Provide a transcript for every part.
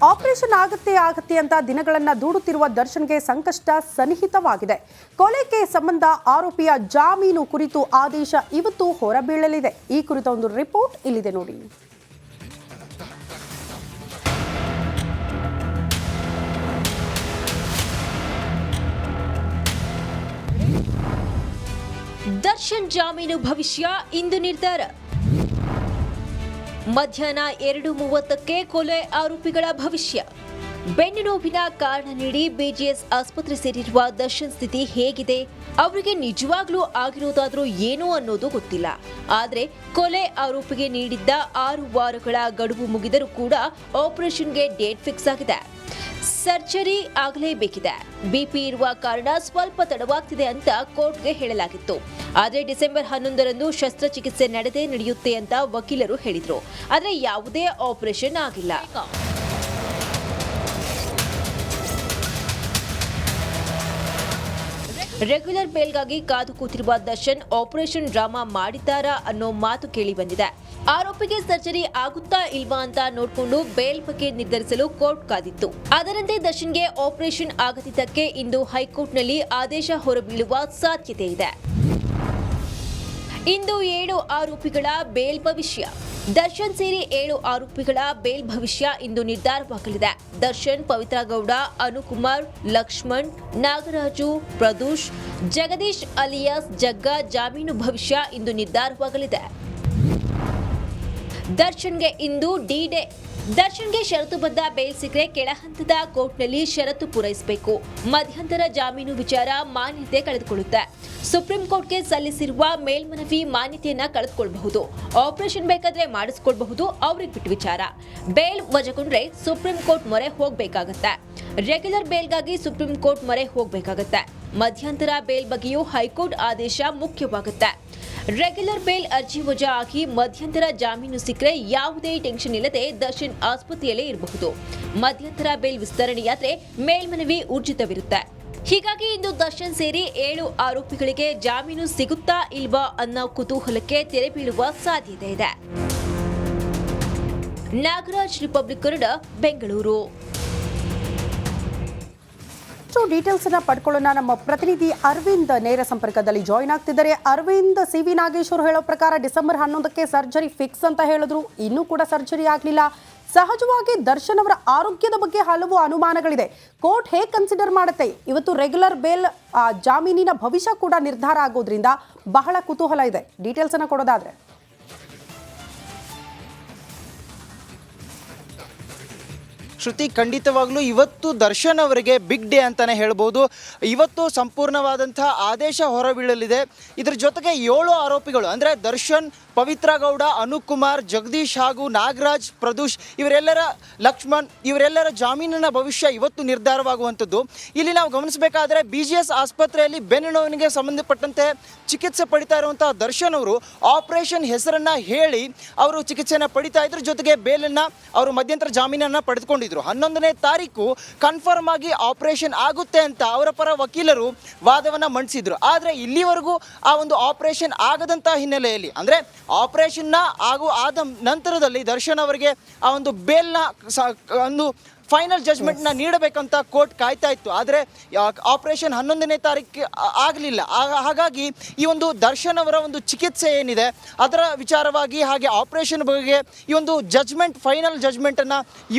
Operation ಆಗತ್ತೆ ಅಂತ ದಿನಗಳನ್ನ ದೂಡುತ್ತಿರುವ ದರ್ಶನ್ಗೆ ಸಂಕಷ್ಟ ಸನ್ನಿಹಿತವಾಗಿದೆ. ಕೊಲೆಗೆ ಸಂಬಂಧ ಆರೋಪಿಯ ಜಾಮೀನು ಕುರಿತು ಆದೇಶ ಇವತ್ತು ಹೊರಬೀಳಲಿದೆ. ಈ ಕುರಿತ ಒಂದು ರಿಪೋರ್ಟ್ ಇಲ್ಲಿದೆ ನೋಡಿ. ದರ್ಶನ್ ಜಾಮೀನು ಭವಿಷ್ಯ ಇಂದು ನಿರ್ಧಾರ. ಮಧ್ಯಾಹ್ನ 2:30ಕ್ಕೆ ಕೊಲೆ ಆರೋಪಿಗಳ ಭವಿಷ್ಯ. ಬೆನ್ನು ನೋವಿನ ಕಾರಣ ನೀಡಿ ಬಿಜಿಎಸ್ ಆಸ್ಪತ್ರೆ ಸೇರಿರುವ ದರ್ಶನ್ ಸ್ಥಿತಿ ಹೇಗಿದೆ? ಅವರಿಗೆ ನಿಜವಾಗ್ಲೂ ಆಗಿರೋದಾದ್ರೂ ಏನು ಅನ್ನೋದು ಗೊತ್ತಿಲ್ಲ. ಆದ್ರೆ ಕೊಲೆ ಆರೋಪಿಗೆ ನೀಡಿದ್ದ 6 ವಾರಗಳ ಗಡುವು ಮುಗಿದರೂ ಕೂಡ ಆಪರೇಷನ್ಗೆ ಡೇಟ್ ಫಿಕ್ಸ್ ಆಗಿದೆ. ಸರ್ಜರಿ ಆಗಲೇಬೇಕಿದೆ. ಬಿಪಿ ಇರುವ ಕಾರಣ ಸ್ವಲ್ಪ ತಡವಾಗ್ತಿದೆ ಅಂತ ಕೋರ್ಟ್ಗೆ ಹೇಳಲಾಗಿತ್ತು. ಆದರೆ ಡಿಸೆಂಬರ್ 11ರಂದು ಶಸ್ತ್ರಚಿಕಿತ್ಸೆ ನಡೆಯುತ್ತೆ ಅಂತ ವಕೀಲರು ಹೇಳಿದ್ರು. ಆದರೆ ಯಾವುದೇ ಆಪರೇಷನ್ ಆಗಿಲ್ಲ. ರೆಗ್ಯುಲರ್ ಬೇಲ್ಗಾಗಿ ಕಾದು ಕೂತಿರುವ ದರ್ಶನ್ ಆಪರೇಷನ್ ಡ್ರಾಮಾ ಮಾಡಿದ್ದಾರಾ ಅನ್ನೋ ಮಾತು ಕೇಳಿ ಬಂದಿದೆ. ಆರೋಪಿಗೆ ಸರ್ಜರಿ ಆಗುತ್ತಾ ಇಲ್ವಾ ಅಂತ ನೋಡಿಕೊಂಡು ಬೇಲ್ ಬಗ್ಗೆ ನಿರ್ಧರಿಸಲು ಕೋರ್ಟ್ ಕಾದಿತ್ತು. ಅದರಂತೆ ದರ್ಶನ್ಗೆ ಆಪರೇಷನ್ ಆಗದಿದ್ದಕ್ಕೆ ಇಂದು ಹೈಕೋರ್ಟ್ನಲ್ಲಿ ಆದೇಶ ಹೊರಬೀಳುವ ಸಾಧ್ಯತೆ ಇದೆ. ಇಂದು 7 ಆರೋಪಿಗಳ ಬೇಲ್ ಭವಿಷ್ಯ. ದರ್ಶನ್ ಸೇರಿ 7 ಆರೋಪಿಗಳ ಬೇಲ್ ಭವಿಷ್ಯ ಇಂದು ನಿರ್ಧಾರವಾಗಲಿದೆ. ದರ್ಶನ್, ಪವಿತ್ರ ಗೌಡ, ಅನುಕುಮಾರ್, ಲಕ್ಷ್ಮಣ್, ನಾಗರಾಜು, ಪ್ರದೂಷ್, ಜಗದೀಶ್ ಅಲಿಯಾಸ್ ಜಗ್ಗ ಜಾಮೀನು ಭವಿಷ್ಯ ಇಂದು ನಿರ್ಧಾರವಾಗಲಿದೆ. ದರ್ಶನ್ಗೆ ಇಂದು ಡಿ-ಡೇ. ದರ್ಶನ್ಗೆ ಷರತ್ತುಬದ್ಧ ಬೇಲ್ ಸಿಕ್ಕರೆ ಕೆಳಹಂತದ ಕೋರ್ಟ್ನಲ್ಲಿ ಷರತ್ತು ಪೂರೈಸಬೇಕು. ಮಧ್ಯಂತರ ಜಾಮೀನು ವಿಚಾರ ಮಾನ್ಯತೆ ಕಳೆದುಕೊಳ್ಳುತ್ತೆ. ಸುಪ್ರೀಂ ಕೋರ್ಟ್ಗೆ ಸಲ್ಲಿಸಿರುವ ಮೇಲ್ಮನವಿ ಮಾನ್ಯತೆಯನ್ನ ಕಳೆದುಕೊಳ್ಳಬಹುದು. ಆಪರೇಷನ್ ಬೇಕಾದ್ರೆ ಮಾಡಿಸಿಕೊಳ್ಳಬಹುದು, ಅವ್ರಿಗೆ ಬಿಟ್ಟು ವಿಚಾರ. ಬೇಲ್ ವಜಾಗೊಂಡ್ರೆ ಸುಪ್ರೀಂ ಕೋರ್ಟ್ ಮೊರೆ ಹೋಗಬೇಕಾಗತ್ತೆ. ರೆಗ್ಯುಲರ್ ಬೇಲ್ಗಾಗಿ ಸುಪ್ರೀಂ ಕೋರ್ಟ್ ಮೊರೆ ಹೋಗಬೇಕಾಗತ್ತೆ. ಮಧ್ಯಂತರ ಬೇಲ್ ಬಗ್ಗೆಯೂ ಹೈಕೋರ್ಟ್ ಆದೇಶ ಮುಖ್ಯವಾಗುತ್ತೆ. ರೆಗ್ಯುಲರ್ ಬೇಲ್ ಅರ್ಜಿ ವಜಾ ಆಗಿ ಮಧ್ಯಂತರ ಜಾಮೀನು ಸಿಕ್ಕರೆ ಯಾವುದೇ ಟೆನ್ಷನ್ ಇಲ್ಲದೆ ದರ್ಶನ್ ಆಸ್ಪತ್ರೆಯಲ್ಲೇ ಇರಬಹುದು. ಮಧ್ಯಂತರ ಬೇಲ್ ವಿಸ್ತರಣೆಯಾದ್ರೆ ಮೇಲ್ಮನವಿ ಊರ್ಜಿತವಿರುತ್ತೆ. ಹೀಗಾಗಿ ಇಂದು ದರ್ಶನ್ ಸೇರಿ 7 ಆರೋಪಿಗಳಿಗೆ ಜಾಮೀನು ಸಿಗುತ್ತಾ ಇಲ್ವಾ ಅನ್ನೋ ಕುತೂಹಲಕ್ಕೆ ತೆರೆ ಬೀಳುವ ಸಾಧ್ಯತೆ ಇದೆ. ನಾಗರಾಜ್, ರಿಪಬ್ಲಿಕ್ ಕನ್ನಡ, ಬೆಂಗಳೂರು. ಡೀಟೇಲ್ಸ್ ಅನ್ನ ಪಡ್ಕೊಳ್ಳೋಣ. ನಮ್ಮ ಪ್ರತಿನಿಧಿ ಅರವಿಂದ್ ನೇರ ಸಂಪರ್ಕದಲ್ಲಿ ಜಾಯಿನ್ ಆಗ್ತಿದ್ದಾರೆ. ಅರವಿಂದ್, ಸಿ.ವಿ. ನಾಗೇಶ್ವರ್ ಹೇಳೋ ಪ್ರಕಾರ ಡಿಸೆಂಬರ್ 11ಕ್ಕೆ ಸರ್ಜರಿ ಫಿಕ್ಸ್ ಅಂತ ಹೇಳಿದ್ರು. ಇನ್ನೂ ಕೂಡ ಸರ್ಜರಿ ಆಗಲಿಲ್ಲ. ಸಹಜವಾಗಿ ದರ್ಶನ್ ಅವರ ಆರೋಗ್ಯದ ಬಗ್ಗೆ ಹಲವು ಅನುಮಾನಗಳಿದೆ. ಕೋರ್ಟ್ ಹೇಗೆ ಕನ್ಸಿಡರ್ ಮಾಡುತ್ತೆ? ಇವತ್ತು ರೆಗ್ಯುಲರ್ ಬೇಲ್ ಜಾಮೀನಿನ ಭವಿಷ್ಯ ಕೂಡ ನಿರ್ಧಾರ ಆಗೋದ್ರಿಂದ ಬಹಳ ಕುತೂಹಲ ಇದೆ. ಡೀಟೇಲ್ಸ್ ಅನ್ನ ಕೊಡೋದಾದ್ರೆ ಶ್ರುತಿ, ಖಂಡಿತವಾಗ್ಲೂ ಇವತ್ತು ದರ್ಶನ್ ಅವರಿಗೆ ಬಿಗ್ ಡೇ ಅಂತಾನೆ ಹೇಳ್ಬೋದು. ಇವತ್ತು ಸಂಪೂರ್ಣವಾದಂತಹ ಆದೇಶ ಹೊರಬೀಳಲಿದೆ. ಇದ್ರ ಜೊತೆಗೆ 7 ಆರೋಪಿಗಳು ಅಂದರೆ ದರ್ಶನ್, ಪವಿತ್ರ ಗೌಡ, ಅನುಕುಮಾರ್, ಜಗದೀಶ್ ಹಾಗೂ ನಾಗರಾಜ್, ಪ್ರದೂಷ್ ಲಕ್ಷ್ಮಣ್ ಇವರೆಲ್ಲರ ಜಾಮೀನಿನ ಭವಿಷ್ಯ ಇವತ್ತು ನಿರ್ಧಾರವಾಗುವಂಥದ್ದು. ಇಲ್ಲಿ ನಾವು ಗಮನಿಸಬೇಕಾದ್ರೆ ಬಿಜಿಎಸ್ ಆಸ್ಪತ್ರೆಯಲ್ಲಿ ಬೆನ್ನು ನೋವಿಗೆ ಸಂಬಂಧಪಟ್ಟಂತೆ ಚಿಕಿತ್ಸೆ ಪಡಿತಾ ಇರುವಂತಹ ದರ್ಶನ್ ಅವರು ಆಪರೇಷನ್ ಹೆಸರನ್ನ ಹೇಳಿ ಅವರು ಚಿಕಿತ್ಸೆಯನ್ನು ಪಡಿತಾ ಇದ್ರ ಜೊತೆಗೆ ಬೇಲನ್ನು ಅವರು ಮಧ್ಯಂತರ ಜಾಮೀನನ್ನು ಪಡೆದುಕೊಂಡಿದ್ರು. 11ನೇ ತಾರೀಕು ಕನ್ಫರ್ಮ್ ಆಗಿ ಆಪರೇಷನ್ ಆಗುತ್ತೆ ಅಂತ ಅವರ ಪರ ವಕೀಲರು ವಾದವನ್ನು ಮಂಡಿಸಿದ್ರು. ಆದರೆ ಇಲ್ಲಿವರೆಗೂ ಆ ಒಂದು ಆಪರೇಷನ್ ಆಗದಂತಹ ಹಿನ್ನೆಲೆಯಲ್ಲಿ ಅಂದರೆ ಆಪರೇಷನ್ನ ಆದ ನಂತರದಲ್ಲಿ ದರ್ಶನ್ ಅವರಿಗೆ ಆ ಒಂದು ಬೇಲ್ನ ಒಂದು ಫೈನಲ್ ಜಜ್ಮೆಂಟ್ನ ನೀಡಬೇಕಂತ ಕೋರ್ಟ್ ಕಾಯ್ತಾ ಇತ್ತು. ಆದರೆ ಆಪರೇಷನ್ 11ನೇ ತಾರೀಕು ಆಗಲಿಲ್ಲ. ಹಾಗಾಗಿ ಈ ಒಂದು ದರ್ಶನ್ ಅವರ ಒಂದು ಚಿಕಿತ್ಸೆ ಏನಿದೆ ಅದರ ವಿಚಾರವಾಗಿ ಹಾಗೆ ಆಪರೇಷನ್ ಬಗ್ಗೆ ಈ ಒಂದು ಫೈನಲ್ ಜಜ್ಮೆಂಟನ್ನು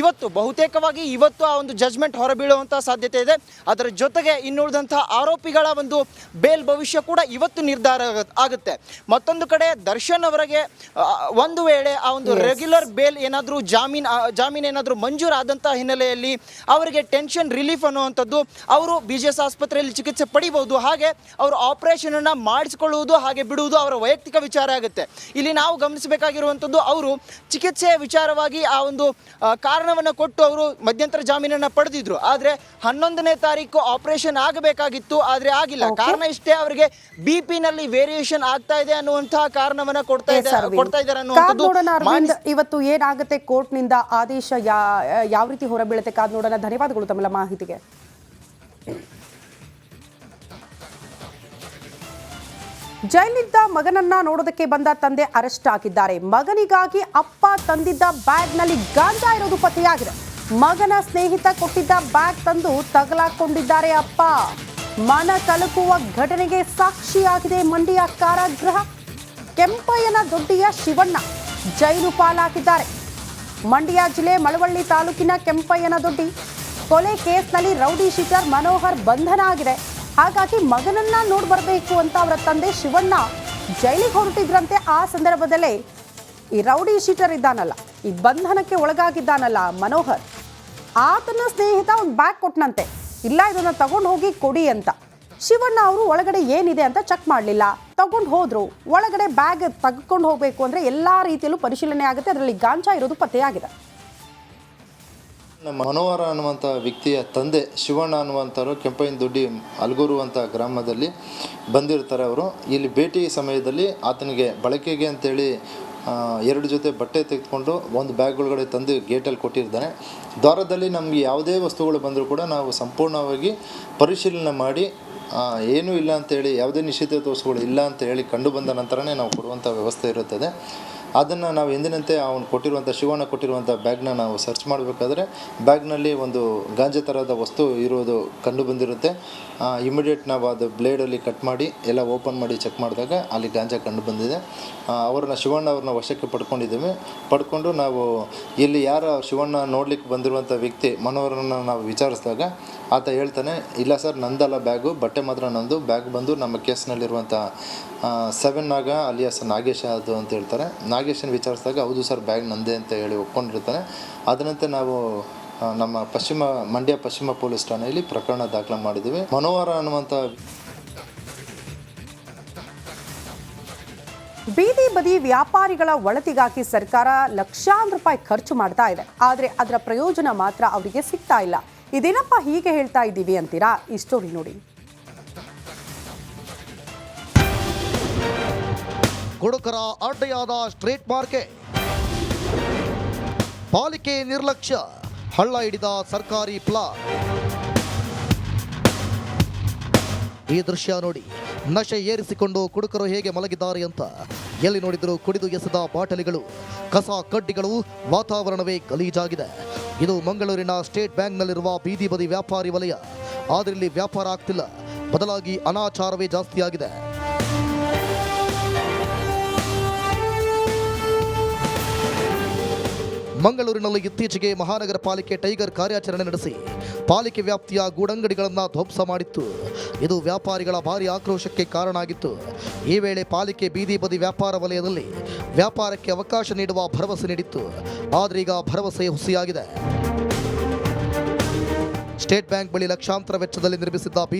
ಬಹುತೇಕವಾಗಿ ಇವತ್ತು ಆ ಒಂದು ಜಜ್ಮೆಂಟ್ ಹೊರಬೀಳುವಂಥ ಸಾಧ್ಯತೆ ಇದೆ. ಅದರ ಜೊತೆಗೆ ಇನ್ನುಳಿದಂಥ ಆರೋಪಿಗಳ ಒಂದು ಬೇಲ್ ಭವಿಷ್ಯ ಕೂಡ ಇವತ್ತು ನಿರ್ಧಾರ ಆಗುತ್ತೆ. ಮತ್ತೊಂದು ಕಡೆ ದರ್ಶನ್ ಅವರಿಗೆ ಒಂದು ವೇಳೆ ಆ ಒಂದು ರೆಗ್ಯುಲರ್ ಬೇಲ್ ಏನಾದರೂ ಜಾಮೀನು ಏನಾದರೂ ಮಂಜೂರಾದಂಥ ಹಿನ್ನೆಲೆ ಅವರಿಗೆ ಟೆನ್ಷನ್ ರಿಲೀಫ್ ಅನ್ನುವಂಥದ್ದು, ಅವರು ಬಿಜಿಎಸ್ ಆಸ್ಪತ್ರೆಯಲ್ಲಿ ಚಿಕಿತ್ಸೆ ಪಡಿಬಹುದು. ಹಾಗೆ ಅವರು ಆಪರೇಷನ್ ಅನ್ನ ಮಾಡಿಸಿಕೊಳ್ಳುವುದು ಹಾಗೆ ಬಿಡುವುದು ಅವರ ವೈಯಕ್ತಿಕ ವಿಚಾರ ಆಗುತ್ತೆ. ಇಲ್ಲಿ ನಾವು ಗಮನಿಸಬೇಕಾಗಿರುವಂಥದ್ದು, ಅವರು ಚಿಕಿತ್ಸೆಯ ವಿಚಾರವಾಗಿ ಆ ಒಂದು ಕಾರಣವನ್ನು ಕೊಟ್ಟು ಅವರು ಮಧ್ಯಂತರ ಜಾಮೀನನ್ನು ಪಡೆದಿದ್ರು. ಆದರೆ 11ನೇ ತಾರೀಕು ಆಪರೇಷನ್ ಆಗಬೇಕಾಗಿತ್ತು, ಆದರೆ ಆಗಿಲ್ಲ. ಕಾರಣ ಇಷ್ಟೇ, ಅವರಿಗೆ ಬಿಪಿ ನಲ್ಲಿ ವೇರಿಯೇಷನ್ ಆಗ್ತಾ ಇದೆ ಅನ್ನುವಂತಹ ಕಾರಣವನ್ನ ಕೊಡ್ತಾ ಇದ್ದಾರೆ ಅನ್ನುವಂಥದ್ದು. ಇವತ್ತು ಏನಾಗುತ್ತೆ ಕೋರ್ಟ್ ನಿಂದ ಆದೇಶ ಯಾವ ರೀತಿ ಹೊರಬೀಳುತ್ತೆ ಕಾದ್ ನೋಡೋಣ. ಧನ್ಯವಾದಗಳು ತಮ್ಮೆಲ್ಲ ಮಾಹಿತಿಗೆ. ಜೈಲಿನಿಂದ ಮಗನನ್ನ ನೋಡೋದಕ್ಕೆ ಬಂದ ತಂದೆ ಅರೆಸ್ಟ್ ಆಗಿದ್ದಾರೆ. ಮಗನಿಗಾಗಿ ಅಪ್ಪ ತಂದಿದ್ದ ಬ್ಯಾಗ್ನಲ್ಲಿ ಗಾಂಜಾ ಇರೋದು ಪತ್ತೆಯಾಗಿದೆ. ಮಗನ ಸ್ನೇಹಿತ ಕೊಟ್ಟಿದ್ದ ಬ್ಯಾಗ್ ತಂದು ತಗಲಾಕೊಂಡಿದ್ದಾರೆ ಅಪ್ಪ. ಮನ ಕಲಕುವ ಘಟನೆಗೆ ಸಾಕ್ಷಿಯಾಗಿದೆ ಮಂಡ್ಯ ಕಾರಾಗೃಹ. ಕೆಂಪಯ್ಯನ ದೊಡ್ಡಿಯ ಶಿವಣ್ಣ ಜೈಲು ಪಾಲಾಗಿದ್ದಾರೆ. ಮಂಡ್ಯ ಜಿಲ್ಲೆ ಮಳವಳ್ಳಿ ತಾಲೂಕಿನ ಕೆಂಪಯ್ಯನ ದೊಡ್ಡಿ ಕೊಲೆ ಕೇಸ್ನಲ್ಲಿ ರೌಡಿ ಶೀಟರ್ ಮನೋಹರ್ ಬಂಧನ ಆಗಿದೆ. ಹಾಗಾಗಿ ಮಗನನ್ನ ನೋಡಿ ಬರಬೇಕು ಅಂತ ಅವರ ತಂದೆ ಶಿವಣ್ಣ ಜೈಲಿಗೆ ಹೊರಟಿದ್ರಂತೆ. ಆ ಸಂದರ್ಭದಲ್ಲೇ ಈ ರೌಡಿ ಶೀಟರ್ ಇದ್ದಾನಲ್ಲ, ಈ ಬಂಧನಕ್ಕೆ ಒಳಗಾಗಿದ್ದಾನಲ್ಲ ಮನೋಹರ್, ಆತನ ಸ್ನೇಹಿತ ಒಂದು ಬ್ಯಾಗ್ ಕೊಟ್ಟನಂತೆ. ಇಲ್ಲ, ಇದನ್ನ ತಗೊಂಡು ಹೋಗಿ ಕೊಡಿ ಅಂತ. ಶಿವಣ್ಣ ಅವರು ಒಳಗಡೆ ಏನಿದೆ ಅಂತ ಚೆಕ್ ಮಾಡಲಿಲ್ಲ, ತಗೊಂಡು ಹೋದ್ರು. ಒಳಗಡೆ ಬ್ಯಾಗ್ ತೆಗೆದುಕೊಂಡು ಹೋಗಬೇಕು ಅಂದರೆ ಎಲ್ಲ ರೀತಿಯಲ್ಲೂ ಪರಿಶೀಲನೆ ಆಗುತ್ತೆ. ಅದರಲ್ಲಿ ಗಾಂಜಾ ಇರೋದು ಪತ್ತೆಯಾಗಿದೆ. ನಮ್ಮ ಮನೋಹರ ಅನ್ನುವಂಥ ವ್ಯಕ್ತಿಯ ತಂದೆ ಶಿವಣ್ಣ ಅನ್ನುವಂಥವ್ರು ಕೆಂಪಯ್ಯನ ದೊಡ್ಡಿ ಅಲ್ಗೂರು ಅಂತ ಗ್ರಾಮದಲ್ಲಿ ಬಂದಿರ್ತಾರೆ. ಅವರು ಇಲ್ಲಿ ಭೇಟಿ ಸಮಯದಲ್ಲಿ ಆತನಿಗೆ ಬಳಕೆಗೆ ಅಂತೇಳಿ 2 ಜೊತೆ ಬಟ್ಟೆ ತೆಗೆದುಕೊಂಡು ಒಂದು ಬ್ಯಾಗ್ ಒಳಗಡೆ ತಂದು ಗೇಟಲ್ಲಿ ಕೊಟ್ಟಿರ್ತಾನೆ. ದ್ವಾರದಲ್ಲಿ ನಮಗೆ ಯಾವುದೇ ವಸ್ತುಗಳು ಬಂದರೂ ಕೂಡ ನಾವು ಸಂಪೂರ್ಣವಾಗಿ ಪರಿಶೀಲನೆ ಮಾಡಿ ಏನೂ ಇಲ್ಲ ಅಂತೇಳಿ, ಯಾವುದೇ ನಿಶ್ಚಿತ ವಸ್ತುಗಳು ಇಲ್ಲ ಅಂತ ಹೇಳಿ ಕಂಡು ಬಂದ ನಂತರನೇ ನಾವು ಕೊಡುವಂಥ ವ್ಯವಸ್ಥೆ ಇರುತ್ತದೆ. ಅದನ್ನು ನಾವು ಎಂದಿನಂತೆ ಅವನು ಕೊಟ್ಟಿರುವಂಥ ಶಿವಣ್ಣ ಕೊಟ್ಟಿರುವಂಥ ಬ್ಯಾಗ್ನ ನಾವು ಸರ್ಚ್ ಮಾಡಬೇಕಾದ್ರೆ ಬ್ಯಾಗ್ನಲ್ಲಿ ಒಂದು ಗಾಂಜಾ ಥರದ ವಸ್ತು ಇರೋದು ಕಂಡು ಬಂದಿರುತ್ತೆ. ಇಮಿಡಿಯೇಟ್ ನಾವು ಅದು ಬ್ಲೇಡಲ್ಲಿ ಕಟ್ ಮಾಡಿ ಎಲ್ಲ ಓಪನ್ ಮಾಡಿ ಚೆಕ್ ಮಾಡಿದಾಗ ಅಲ್ಲಿ ಗಾಂಜಾ ಕಂಡು ಬಂದಿದೆ. ಶಿವಣ್ಣ ಅವ್ರನ್ನ ವಶಕ್ಕೆ ಪಡ್ಕೊಂಡು ನಾವು ಇಲ್ಲಿ ಯಾರು ಶಿವಣ್ಣ ನೋಡ್ಲಿಕ್ಕೆ ಬಂದಿರುವಂಥ ವ್ಯಕ್ತಿ ಮನೋಹರನ್ನ ನಾವು ವಿಚಾರಿಸಿದಾಗ ಆತ ಹೇಳ್ತಾನೆ, ಇಲ್ಲ ಸರ್ ನಂದಲ್ಲ ಬ್ಯಾಗು, ಬಟ್ಟೆ ಮಾತ್ರ ನಂದು, ಬ್ಯಾಗ್ ಬಂದು ನಮ್ಮ ಕೇಸ್ನಲ್ಲಿರುವಂಥ 7 ನಾಗ ಅಲಿಯಾಸ್ ನಾಗೇಶ ಅದು ಅಂತ ಹೇಳ್ತಾರೆ. ನಾಗೇಶನ ವಿಚಾರಿಸಿದಾಗ ಹೌದು ಸರ್ ಬ್ಯಾಗ್ ನಂದೇ ಅಂತ ಹೇಳಿ ಒಪ್ಕೊಂಡಿರ್ತಾನೆ. ಅದರಂತೆ ನಾವು ನಮ್ಮ ಮಂಡ್ಯ ಪಶ್ಚಿಮ ಪೊಲೀಸ್ ಠಾಣೆಯಲ್ಲಿ ಪ್ರಕರಣ ದಾಖಲೆ ಮಾಡಿದ್ದೀವಿ. ಮನೋಹರ ಅನ್ನುವಂಥ ಬೀದಿ ಬದಿ ವ್ಯಾಪಾರಿಗಳ ಒಳತಿಗಾಗಿ ಸರ್ಕಾರ ಲಕ್ಷಾಂತರ ರೂಪಾಯಿ ಖರ್ಚು ಮಾಡ್ತಾ ಇದೆ. ಆದರೆ ಅದರ ಪ್ರಯೋಜನ ಮಾತ್ರ ಅವರಿಗೆ ಸಿಗ್ತಾ ಇಲ್ಲ. ಇದೇನಪ್ಪ ಹೀಗೆ ಹೇಳ್ತಾ ಇದ್ದೀವಿ ಅಂತೀರಾ? ಈ ಸ್ಟೋರಿ ನೋಡಿ. ಕುಡುಕರ ಅಡ್ಡೆಯಾದ ಸ್ಟ್ರೀಟ್ ಮಾರ್ಕೆಟ್, ಪಾಲಿಕೆ ನಿರ್ಲಕ್ಷ್ಯ, ಹಳ್ಳ ಹಿಡಿದ ಸರ್ಕಾರಿ ಪ್ಲಾಟ್. ಈ ದೃಶ್ಯ ನೋಡಿ, ನಶೆ ಏರಿಸಿಕೊಂಡು ಕುಡುಕರು ಹೇಗೆ ಮಲಗಿದ್ದಾರೆ ಅಂತ. ಎಲ್ಲಿ ನೋಡಿದರೂ ಕುಡಿದು ಎಸೆದ ಬಾಟಲಿಗಳು, ಕಸ ಕಡ್ಡಿಗಳು, ವಾತಾವರಣವೇ ಗಲೀಜಾಗಿದೆ. ಇದು ಮಂಗಳೂರಿನ ಸ್ಟೇಟ್ ಬ್ಯಾಂಕ್ನಲ್ಲಿರುವ ಬೀದಿ ಬದಿ ವ್ಯಾಪಾರಿ ವಲಯ. ಆದರೆ ಇಲ್ಲಿ ವ್ಯಾಪಾರ ಆಗ್ತಿಲ್ಲ, ಬದಲಾಗಿ ಅನಾಚಾರವೇ ಜಾಸ್ತಿಯಾಗಿದೆ. ಮಂಗಳೂರಿನಲ್ಲಿ ಇತ್ತೀಚೆಗೆ ಮಹಾನಗರ ಪಾಲಿಕೆ ಟೈಗರ್ ಕಾರ್ಯಾಚರಣೆ ನಡೆಸಿ ಪಾಲಿಕೆ ವ್ಯಾಪ್ತಿಯ ಗೂಡಂಗಡಿಗಳನ್ನು ಧ್ವಂಸ ಮಾಡಿತ್ತು. ಇದು ವ್ಯಾಪಾರಿಗಳ ಭಾರಿ ಆಕ್ರೋಶಕ್ಕೆ ಕಾರಣ ಆಗಿತ್ತು. ಈ ವೇಳೆ ಪಾಲಿಕೆ ಬೀದಿ ಬದಿ ವ್ಯಾಪಾರ ವಲಯದಲ್ಲಿ ವ್ಯಾಪಾರಕ್ಕೆ ಅವಕಾಶ ನೀಡುವ ಭರವಸೆ ನೀಡಿತ್ತು. ಆದರೆ ಈಗ ಭರವಸೆ ಹುಸಿಯಾಗಿದೆ. ಸ್ಟೇಟ್ ಬ್ಯಾಂಕ್ ಬಳಿ ಲಕ್ಷಾಂತರ ವೆಚ್ಚದಲ್ಲಿ ನಿರ್ಮಿಸಿದ್ದ